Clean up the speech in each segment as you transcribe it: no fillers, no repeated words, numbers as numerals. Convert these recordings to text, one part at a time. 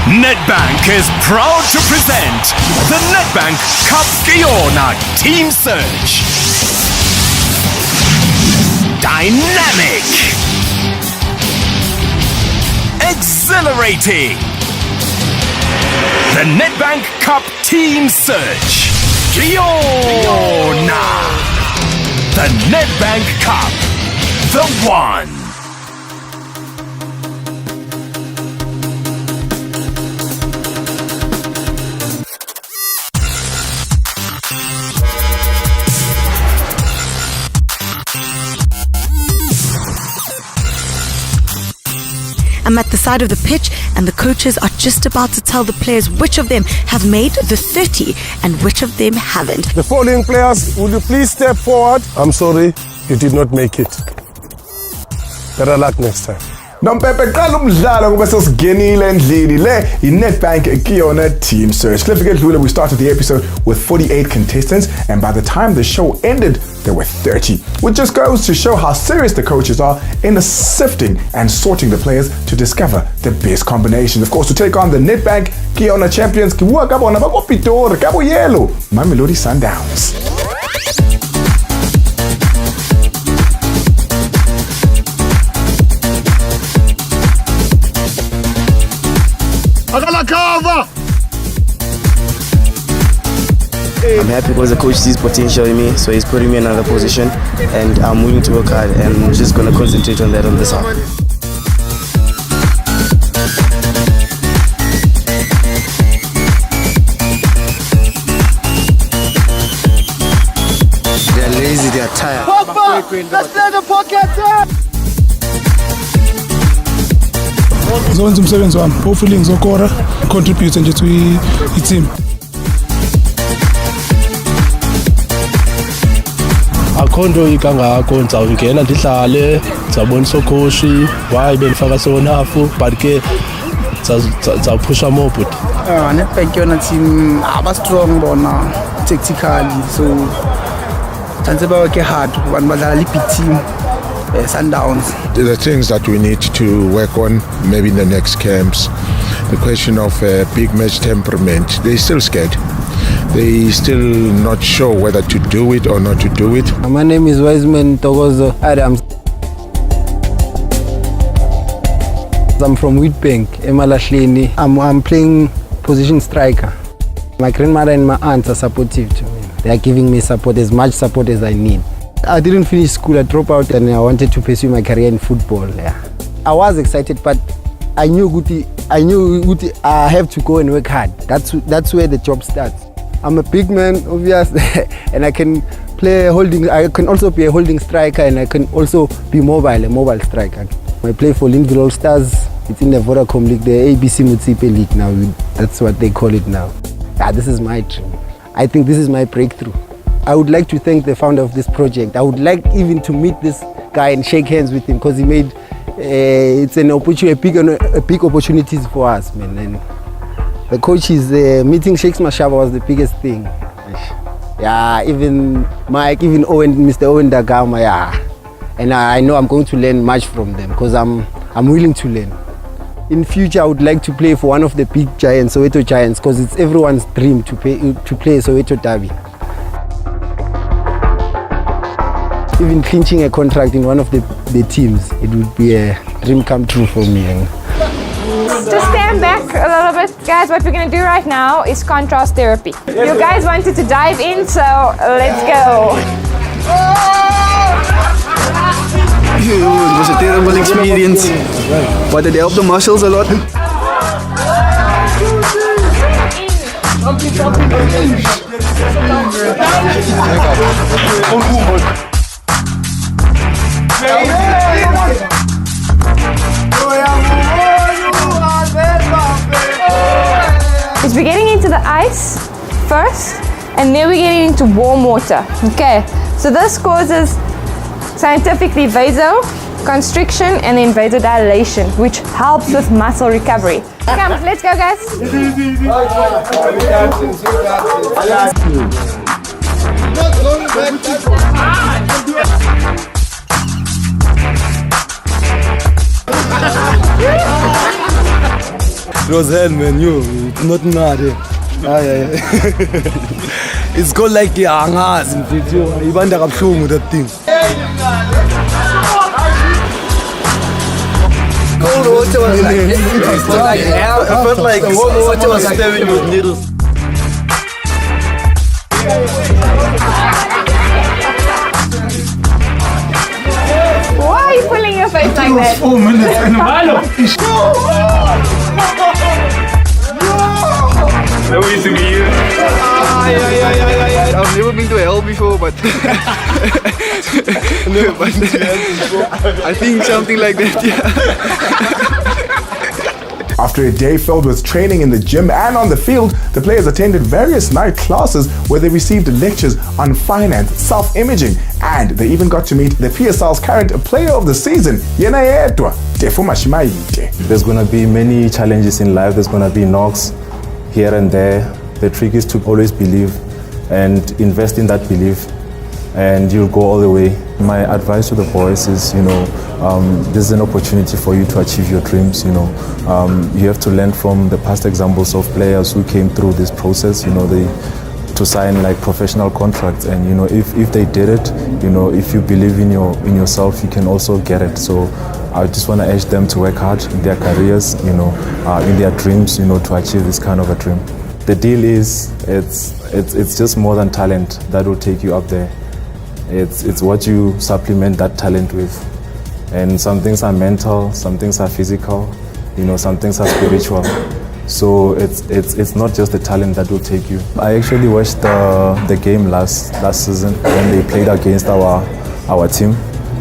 Nedbank is proud to present the Nedbank Cup Yona Team Search. Dynamic. Exhilarating. The Nedbank Cup Team Search. Yona. The Nedbank Cup. The one. I'm at the side of the pitch and the coaches are just about to tell the players which of them have made the 30 and which of them haven't. The following players, would you please step forward? I'm sorry, you did not make it. Better luck next time. Nompepe qala umdlalo kube sesigenile endlini le iNedbank Yona Team Search. We started the episode with 48 contestants and by the time the show ended there were 30, which just goes to show how serious the coaches are in sifting and sorting the players to discover the best combinations. Of course, to take on the Nedbank Yona champions, Cabo Yellow, Mamelodi Sundowns. I'm happy because the coach sees potential in me, so he's putting me in another position and I'm willing to work hard and I'm just going to concentrate on that on this half. They're lazy, they're tired. Let's play the pocket! Ngizowenza umsebenzi wami, hopefully ngizokora contribute nje to i-team. Akho nto ikangako ndizawungena ndihlale ndizawubonisa ukhoshi why bendifaka sona half but ke ndizawuphusha more but Nedbank Yona team aba-strong bona tactically, so chance bawake hard abantu badlala i-big team. Sundowns. The things that we need to work on maybe in the next camps, the question of big match temperament, they're still scared. They're still not sure whether to do it or not to do it. My name is Wiseman Togozo Adams. I'm from Wheatbank, Emalahleni. I'm playing position striker. My grandmother and my aunts are supportive to me. They are giving me support, as much support as I need. I didn't finish school, I dropped out and I wanted to pursue my career in football. Yeah. I was excited, but I knew I have to go and work hard. That's where the job starts. I'm a big man, obvious, and I can I can also be a holding striker and I can also be a mobile striker. I play for Linville All Stars. It's in the Vodacom League, the ABC Mutsipe League now. That's what they call it now. This is my dream. I think this is my breakthrough. I would like to thank the founder of this project. I would like even to meet this guy and shake hands with him because he made it's an opportunity, a big opportunities for us, man. And the coach is meeting Shakes Mashaba was the biggest thing. Yeah, even Mike, even Owen, Mr. Owen Dagama, yeah. And I know I'm going to learn much from them because I'm willing to learn. In future, I would like to play for one of the big giants, Soweto Giants, because it's everyone's dream to play Soweto Derby. Even clinching a contract in one of the teams, it would be a dream come true for me. Just stand back a little bit. Guys, what we're going to do right now is contrast therapy. You guys wanted to dive in, so let's go. It was a terrible experience, but it helped the muscles a lot. Is we're getting into the ice first and then we're getting into warm water. Okay, so this causes scientifically vasoconstriction and then vasodilation, which helps with muscle recovery. Come, let's go guys. It was hell, man. It's not mad. It's called like angas. Ibanda kabuhlungu that thing. Cold water was like hell. I felt like water was stabbing with needles. Why are you pulling your face like that? 4 minutes and a No way to be you. I've never been to hell before, but I think something like that, yeah. After a day filled with training in the gym and on the field, the players attended various night classes where they received lectures on finance, self-imaging, and they even got to meet the PSL's current player of the season, Yona. There's going to be many challenges in life. There's going to be knocks here and there. The trick is to always believe and invest in that belief, and you'll go all the way. My advice to the boys is, this is an opportunity for you to achieve your dreams. You have to learn from the past examples of players who came through this process. To sign like professional contracts, and if they did it, if you believe in yourself, you can also get it. So I just want to urge them to work hard in their careers, in their dreams, to achieve this kind of a dream. The deal is, it's just more than talent that will take you up there. It's what you supplement that talent with. And some things are mental, some things are physical, some things are spiritual. So it's not just the talent that will take you. I actually watched the game last season when they played against our team,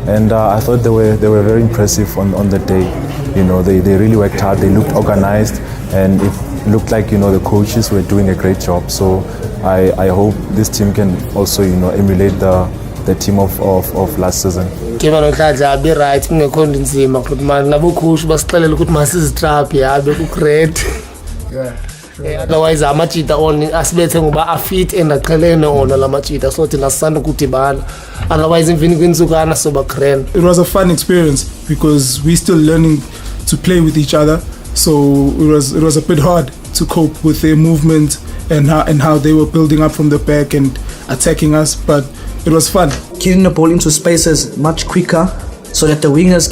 and I thought they were very impressive on the day. They really worked hard. They looked organized, and it looked like the coaches were doing a great job. So I hope this team can also emulate the team of last season. Given a be right, kungekho nzima ukuthi manje labo coach basixelela ukuthi masizitrap yabe ku great. Otherwise amachita on asibethe ngoba afit and aqhelene ona lamachita so thina sisanda ukudibana. Otherwise imvini kwinzukana soba grand. It was a fun experience because we still learning to play with each other. So it was a bit hard to cope with their movement and how they were building up from the back and attacking us, but it was fun. Getting the ball into spaces much quicker so that the wingers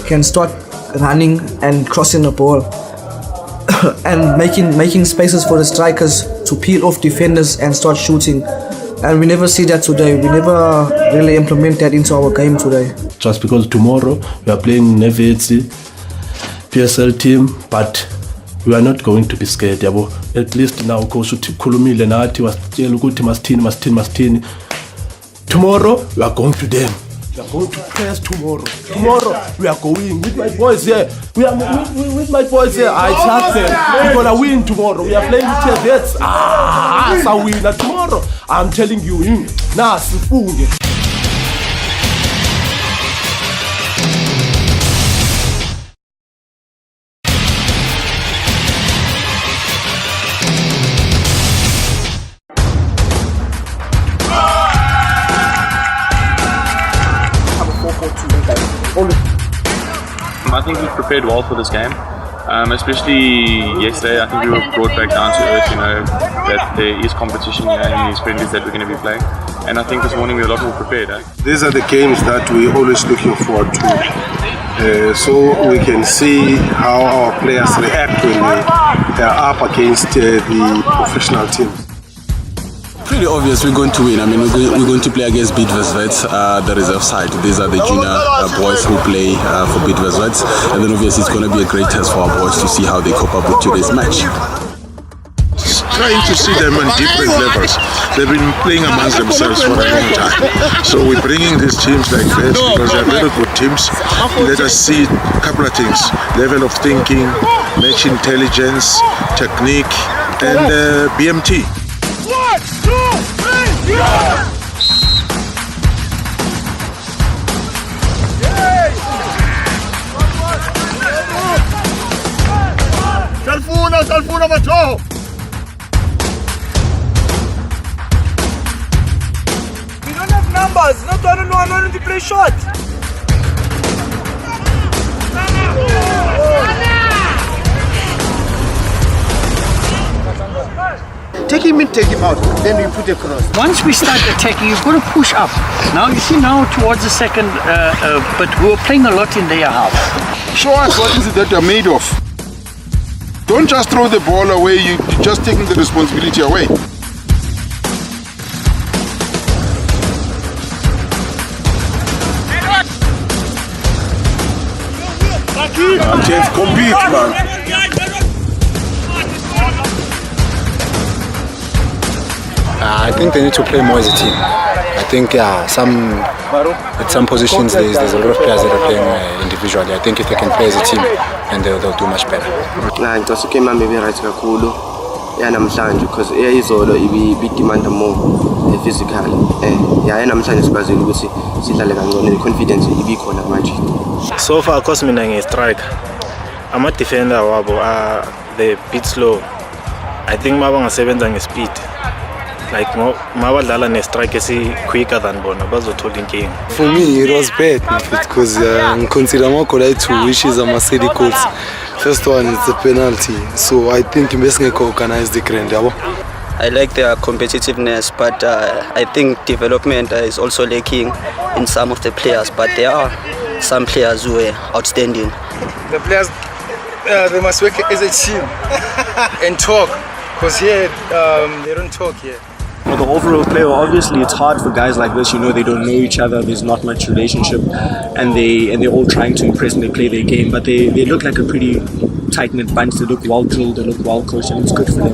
can start running and crossing the ball and making spaces for the strikers to peel off defenders and start shooting. And we never see that today. We never really implement that into our game today. Just because tomorrow we are playing NKYTS PSL team, but we are not going to be scared. Yabo. At least now coach ukhulumile nathi wasitshela ukuthi masithini. Tomorrow we are going to them. We are going to press tomorrow. Tomorrow we are going with my boys here. We are with my boys here. I trust them. We're gonna win tomorrow. We are playing with NKYTS. So win tomorrow. I'm telling you, sifunge. I think we prepared well for this game, especially yesterday. I think we were brought back down to earth, that there is competition here in these friendlies that we're going to be playing. And I think this morning we're a lot more prepared. These are the games that we're always looking forward to, so we can see how our players react when they are up against the professional teams. Pretty obvious we're going to win. I mean, we're going to play against Bidvest, the reserve side. These are the junior boys who play for Bidvest, and then obviously it's going to be a great test for our boys to see how they cope up with today's match. Trying to see them on different levels. They've been playing amongst themselves for a long time. So we're bringing these teams like this because they're very good teams. Let us see a couple of things: level of thinking, match intelligence, technique, and BMT. 1, 2, 3, yeah! Salfuna macho! We don't have numbers, not one only to play short. What do you mean take him out? Then we put a cross. Once we start attacking, you've got to push up. Now, you see now towards the second, but we were playing a lot in their half. Show us what is it that you're made of. Don't just throw the ball away, you're just taking the responsibility away. James, compete, man. I think they need to play more as a team. I think at some positions there's a lot of players that are playing individually. I think if they can play as a team, then they'll do much better. Ngicose game maybe right kakhulu yanamhlanje because izolo demand more physically. Yanamhlanje sibazile ukuthi sidlale kangcono, confidence ibikhona manje. So far cause mina ngi-striker. Ama defender wabo they bit slow. I think mabangasebenza nge-speed. Like mabadlala ne-strike quicker than bona bazothola inkinga. For me it was bad because I consider more two which is a silly goals. First one is the penalty, so I think Mbesnge can organize the grand. I like their competitiveness, but I think development is also lacking in some of the players. But there are some players who are outstanding. The players they must work as a team and talk, because here they don't talk here. For the overall player, obviously it's hard for guys like this. They don't know each other. There's not much relationship, and they're all trying to impress and they play their game. But they look like a pretty tight-knit bunch. They look well drilled. They look well coached, and it's good for them.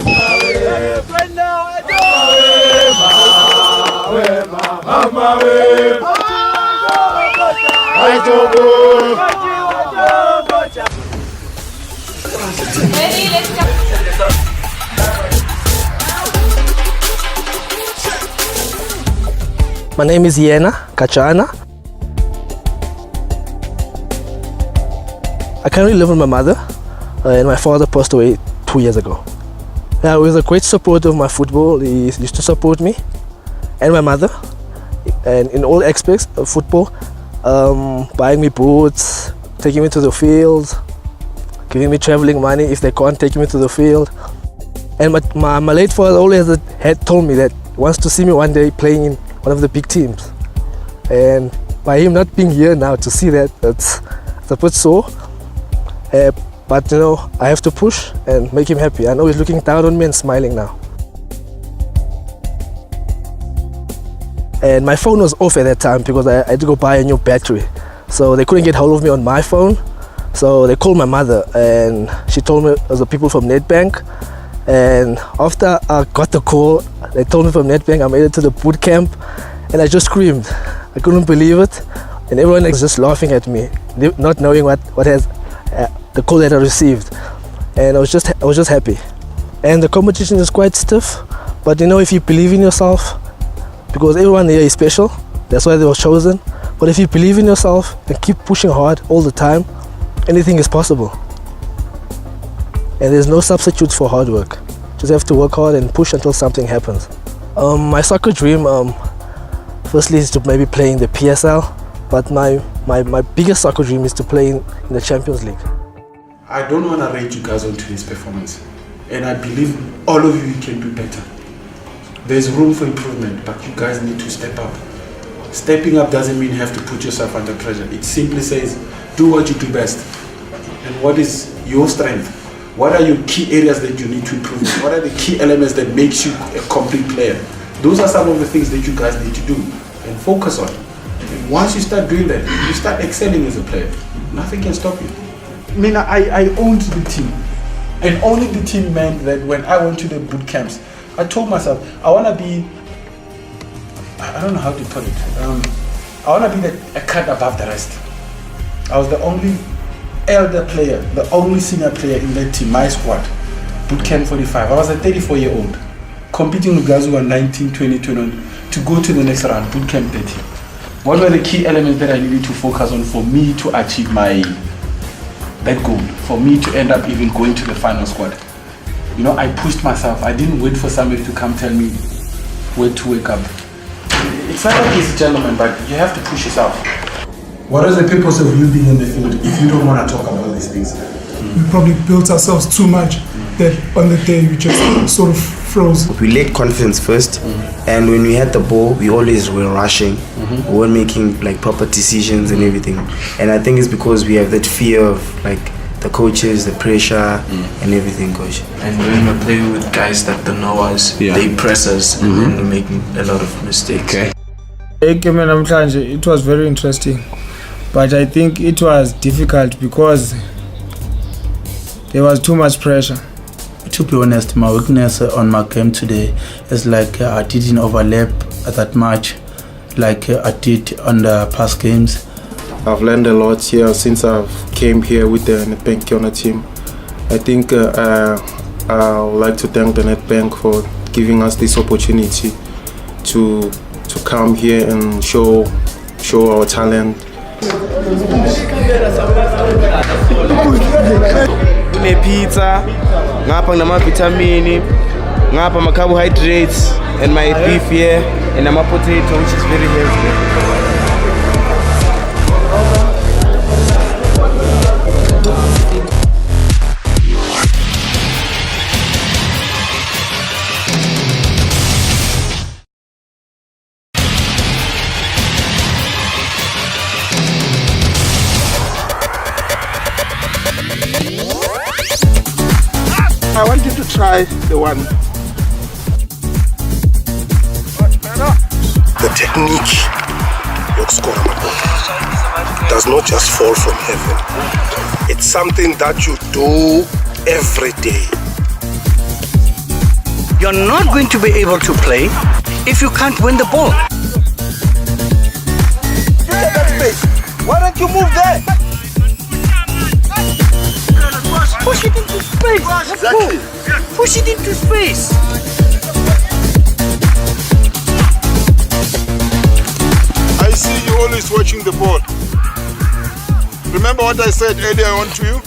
My name is Yona. I currently live with my mother, and my father passed away 2 years ago. He was a great supporter of my football. He used to support me and my mother, and in all aspects of football, buying me boots, taking me to the field, giving me traveling money if they can't take me to the field. And my late father always had told me that he wants to see me one day playing in one of the big teams. And by him not being here now to see that, it's a bit sore. But I have to push and make him happy. I know he's looking down on me and smiling now. And my phone was off at that time because I had to go buy a new battery. So they couldn't get hold of me on my phone. So they called my mother and she told me it was the people from Nedbank. And after I got the call, they told me from Nedbank I made it to the boot camp, and I just screamed. I couldn't believe it, and everyone was just laughing at me, not knowing what has the call that I received. And I was just happy. And the competition is quite stiff, but if you believe in yourself, because everyone here is special, that's why they were chosen. But if you believe in yourself and keep pushing hard all the time, anything is possible. And there's no substitute for hard work. Just have to work hard and push until something happens. My soccer dream, firstly, is to maybe play in the PSL, but my biggest soccer dream is to play in the Champions League. I don't want to rate you guys on today's performance, and I believe all of you can do better. There's room for improvement, but you guys need to step up. Stepping up doesn't mean you have to put yourself under pressure. It simply says, do what you do best. And what is your strength? What are your key areas that you need to improve? What are the key elements that makes you a complete player? Those are some of the things that you guys need to do and focus on. And once you start doing that, you start excelling as a player. Nothing can stop you. I owned the team. And owning the team meant that when I went to the boot camps, I told myself, I want to be, I don't know how to put it. I want to be a cut above the rest. I was the only elder player, the only senior player in that team, my squad, boot camp 45. I was a 34-year-old, competing with guys who were 19, 20, 21, to go to the next round, boot camp 30. What were the key elements that I needed to focus on for me to achieve that goal, for me to end up even going to the final squad? I pushed myself. I didn't wait for somebody to come tell me where to wake up. It's not an easy, gentlemen, but you have to push yourself. What is the purpose of you being in the field if you don't want to talk about these things? We probably built ourselves too much that on the day we just sort of froze. We lacked confidence first, and when we had the ball, we always were rushing. We weren't making like proper decisions and everything. And I think it's because we have that fear of like the coaches, the pressure, and everything, coach. And when we play with guys that don't know us, they press us, and then we make a lot of mistakes. It was very interesting, but I think it was difficult because there was too much pressure. To be honest, my weakness on my game today is like I didn't overlap that much like I did on the past games. I've learned a lot here since I've came here with the NetBank Yona team. I think I would like to thank the NetBank for giving us this opportunity to come here and show our talent. Pizza, ngapha ngamavitamin, ngapha ma carbohydrates, and my beef here, and my potato, which is very healthy. I want you to try the one. The technique does not just fall from heaven. It's something that you do every day. You're not going to be able to play if you can't win the ball. Why don't you move there? Push it into space. Exactly. Push it into space. I see you always watching the ball. Remember what I said earlier on to you?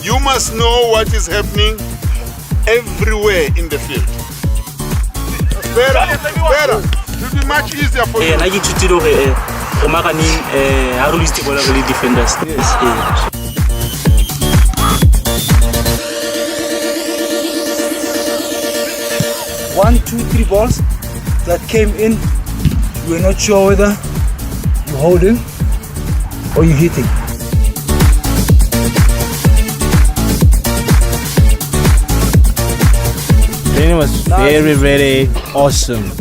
You must know what is happening everywhere in the field. Better. It will be much easier for you. Defenders. Yes. 1, 2, 3 balls that came in, you were not sure whether you're holding or you're hitting. Training was very awesome.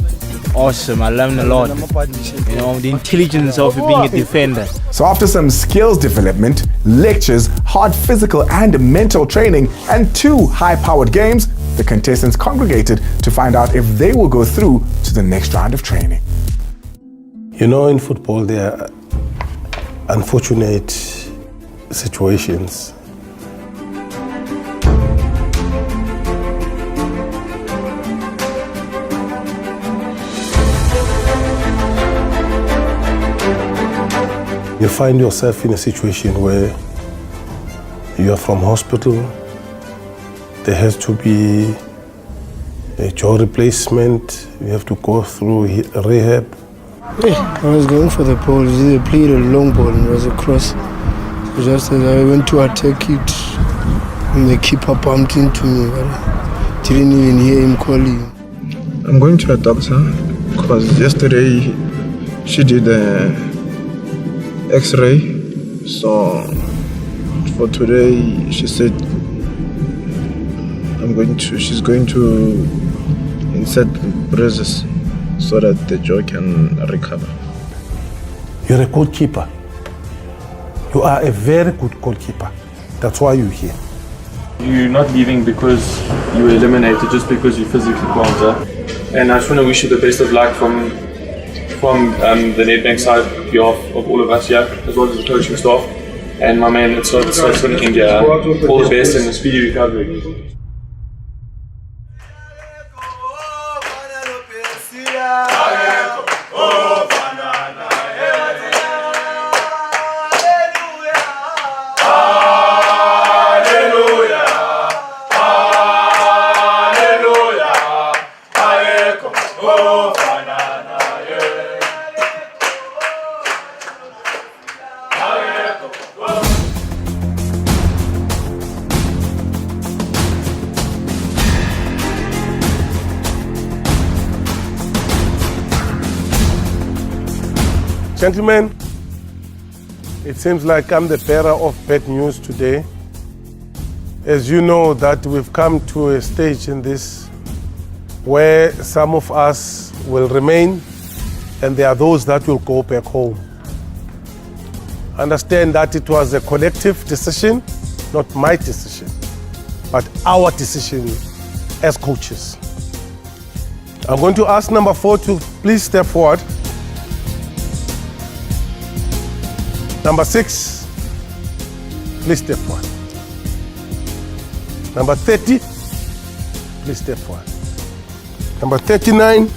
I learned a lot. You know, the intelligence of being a defender. So after some skills development, lectures, hard physical and mental training, and 2 high-powered games, the contestants congregated to find out if they will go through to the next round of training. You know, in football there are unfortunate situations. You find yourself in a situation where you are from hospital, there has to be a jaw replacement, you have to go through rehab. I was going for the ball, they played a long ball and it was a cross. So just as I went to attack it, and the keeper bumped into me, but I didn't even hear him calling. I'm going to a doctor because yesterday she did X-ray, so for today she said she's going to insert braces so that the jaw can recover. You're a goalkeeper. You are a very good goalkeeper. That's why you're here. You're not leaving because you were eliminated, just because you physically can't. And I just want to wish you the best of luck from the NetBank side, on behalf of all of us here, as well as the coaching staff. And my man, it's not in India. All the best and a speedy recovery. Gentlemen, it seems like I'm the bearer of bad news today. As you know that we've come to a stage in this where some of us will remain and there are those that will go back home. Understand that it was a collective decision, not my decision, but our decision as coaches. I'm going to ask number 4 to please step forward. Number 6, please step forward. Number 30, please step forward. Number 39,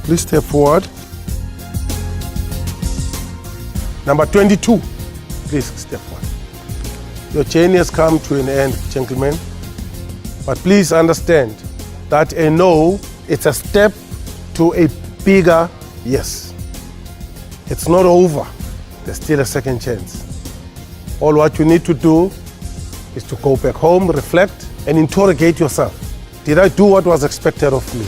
please step forward. Number 22, please step forward. Your journey has come to an end, gentlemen. But please understand that a no, it's a step to a bigger yes. It's not over. There's still a second chance. All what you need to do is to go back home, reflect, and interrogate yourself. Did I do what was expected of me?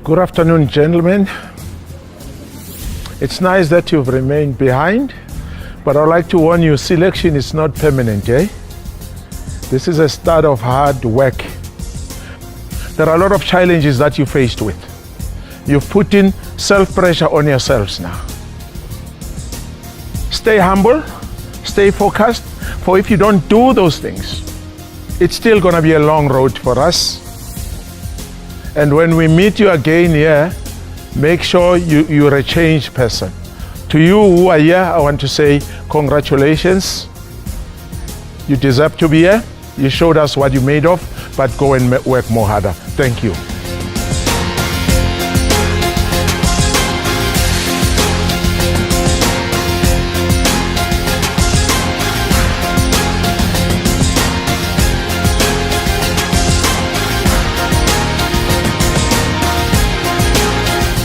Good afternoon, gentlemen. It's nice that you've remained behind, but I'd like to warn you, selection is not permanent, eh? This is a start of hard work. There are a lot of challenges that you faced with. You've put in self-pressure on yourselves now. Stay humble, stay focused, for if you don't do those things, it's still gonna be a long road for us. And when we meet you again here, make sure you're a changed person. To you who are here, I want to say congratulations. You deserve to be here. You showed us what you're made of, but go and work more harder. Thank you.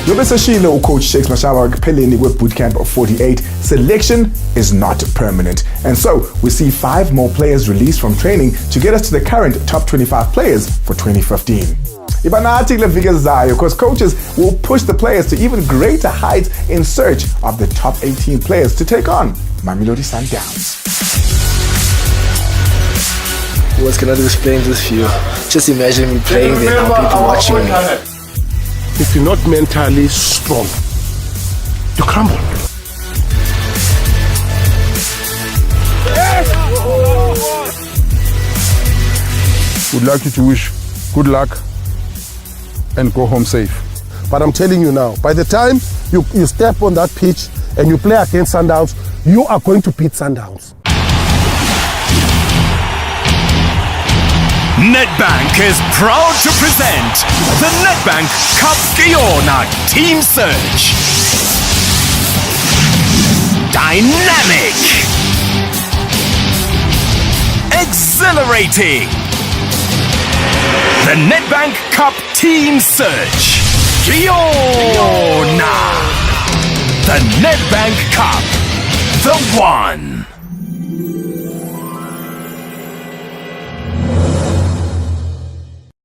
Yobesashile Coach Shakes Mashaba Pelini with Bootcamp of 48. Selection is not permanent. And so we see 5 more players released from training to get us to the current top 25 players for 2015. Ibanati Levigazayo, because coaches will push the players to even greater heights in search of the top 18 players to take on Mamelodi Sundowns. What can I do explain this for you? Just imagine me playing there now, people watching me. If you're not mentally strong, you crumble. Would like you to wish good luck and go home safe. But I'm telling you now, by the time you step on that pitch and you play against Sundowns, you are going to beat Sundowns. Nedbank is proud to present the Nedbank Cup Yona Team Search. Dynamic. Exhilarating. The Nedbank Cup Team Search. Yona. The Nedbank Cup. The one.